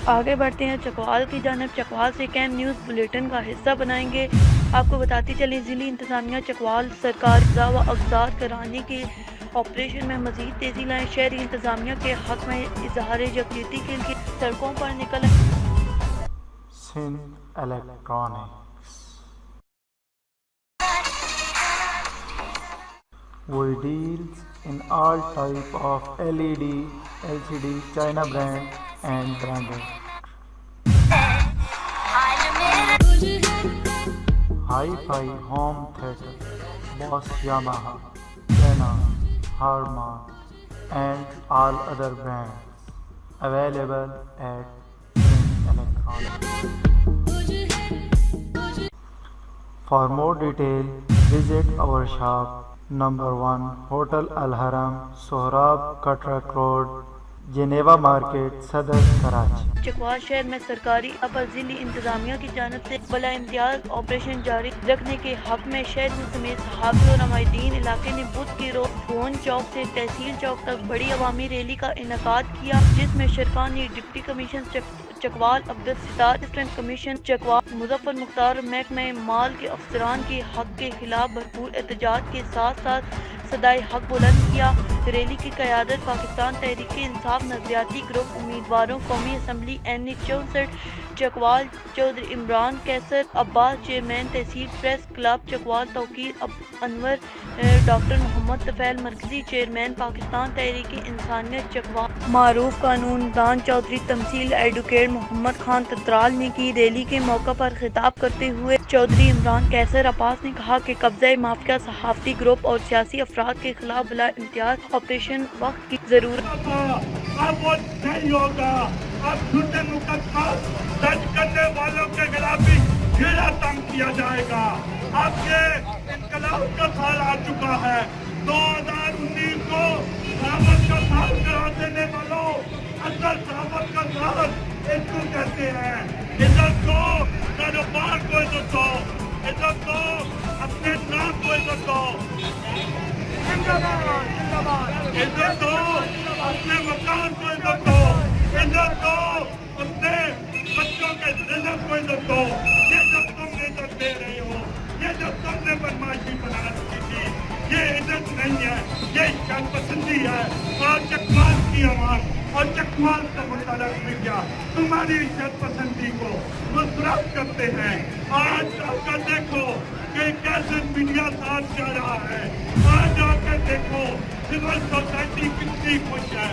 آگے بڑھتے ہیں چکوال کی جانب۔ چکوال سے کیم نیوز بلیٹن کا حصہ بنائیں گے۔ آپ کو بتاتی چلیں ضلعی انتظامیہ چکوال سرکاری قضا و اقدار کرانے کے آپریشن میں مزید تیزی لائیں۔ شہری انتظامیہ کے حق میں اظہار یکجہتی کے لیے سڑکوں پر نکل Sindh electronics We deals in all type of LED, LCD, China brand and branded. Hi-Fi home theater, Boss Yamaha, Canon, Harman and all other brands available at Sindh Electronics. For more detail, visit our shop number 1, Hotel Al Haram, Sohrab Katrak Road, Geneva market, صدر کراچی۔ چکوال شہر میں سرکاری پر ضلعی انتظامیہ کی جانب سے بلا امتیاز آپریشن جاری رکھنے کے حق میں شہریوں سمیت صحافی اور نمائندین علاقے نے بدھ کی روز بھون چوک سے تحصیل چوک تک بڑی عوامی ریلی کا انعقاد کیا، جس میں شرکاء نے deputy commissioner Chakwal Abdul Sattar, assistant commissioner Chakwal Muzaffar Mukhtar, محکمہ مال کے افسران کے حق کے خلاف بھرپور احتجاج کے ساتھ ساتھ صدائے حق بلند کیا۔ ریلی کی قیادت پاکستان تحریک انصاف نظریاتی گروپ امیدواروں قومی اسمبلی این 64 چکوال چودھری عمران کیسر عباس، چیئرمین تحصیل پریس کلب چکوال توقیر انور، ڈاکٹر محمد طفیل مرکزی چیئرمین پاکستان تحریک انسانیت چکوال، معروف قانون دان چودھری تمثیل ایڈوکیٹ محمد خان تترال نے کی۔ ریلی کے موقع پر خطاب کرتے ہوئے چودھری عمران کیسر عباس نے کہا کہ قبضہ مافیا صحافتی گروپ اور سیاسی افراد کے خلاف بلا امتیاز آپریشن وقت کی ضرورت اب وہ نہیں ہوگا۔ اب جھوٹے مقدمات درج کرنے والوں کے خلاف بھی گھیرا تنگ کیا جائے گا۔ اب یہ انقلاب کا سال آ چکا ہے۔ 2019 کو صحافت کا سال قرار دینے والوں اصل صحافت کا سال اس کو کہتے ہیں۔ عزت دو کاروبار کو، عزت دو، عزت دو اپنے نام کو، عزت دو، عزت دو اپنے مکان کو، عزت دو، عزت دو اپنے بچوں کے رزق کو، عزت دو۔ یہ جب تم عزت دے رہے ہو، یہ جب تم نے بدماشی بنا رکھی تھی، یہ عزت نہیں ہے، یہ شان پسندی ہے۔ اور چکوال کی عوام اور چکوال کا متعلق میڈیا تمہاری عزت پسندی کو مسرف کرتے ہیں۔ آج آ کر دیکھو کہ کیسے میڈیا ساتھ جا رہا ہے۔ آج آ کے دیکھو سول سوسائٹی کتنی خوش ہے۔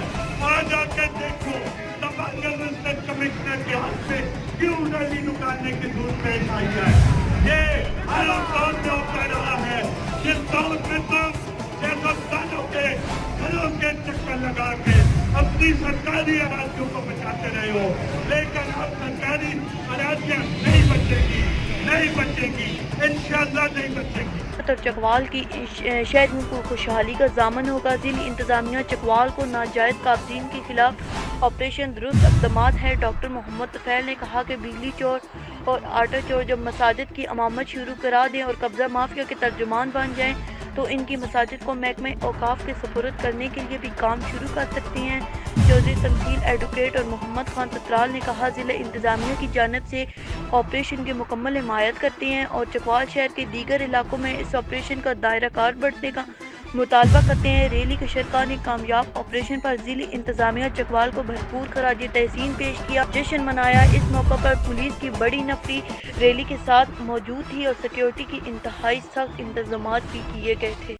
آج آ کے دیکھو اسسٹنٹ کمشنر کے ہاتھ سے کیوں ریلی نکالنے کی ضرورت پیش آئی ہے۔ یہ ہر دور میں ہوتا رہا ہے۔ جس دور میں تم سیاستدانوں کے گھروں کے چکر لگا کے اپنی سرکاری اراضیوں کو بچاتے رہے ہو، لیکن اب سرکاری اراضیاں نہیں بچے گی، نہیں بچے گی، انشاءاللہ نہیں بچے گی۔ اور چکوال کی شہریوں کو خوشحالی کا ضامن ہوگا۔ ضلعی انتظامیہ چکوال کو ناجائز قابضین کے خلاف آپریشن درست اقدامات ہیں۔ ڈاکٹر محمد طفیل نے کہا کہ بجلی چور اور آٹا چور جب مساجد کی امامت شروع کرا دیں اور قبضہ مافیا کے ترجمان بن جائیں تو ان کی مساجد کو محکمہ اوقاف کے سپرد کرنے کے لیے بھی کام شروع کر سکتی ہیں۔ چودھری تمثیل ایڈوکیٹ اور محمد خان تترال نے کہا ضلع انتظامیہ کی جانب سے آپریشن کی مکمل حمایت کرتے ہیں اور چکوال شہر کے دیگر علاقوں میں اس آپریشن کا دائرہ کار بڑھنے کا مطالبہ کرتے ہیں۔ ریلی کے شرکاء نے کامیاب آپریشن پر ضلعی انتظامیہ چکوال کو بھرپور خراج تحسین پیش کیا، جشن منایا۔ اس موقع پر پولیس کی بڑی نفری ریلی کے ساتھ موجود تھی اور سیکیورٹی کی انتہائی سخت انتظامات بھی کیے گئے تھے۔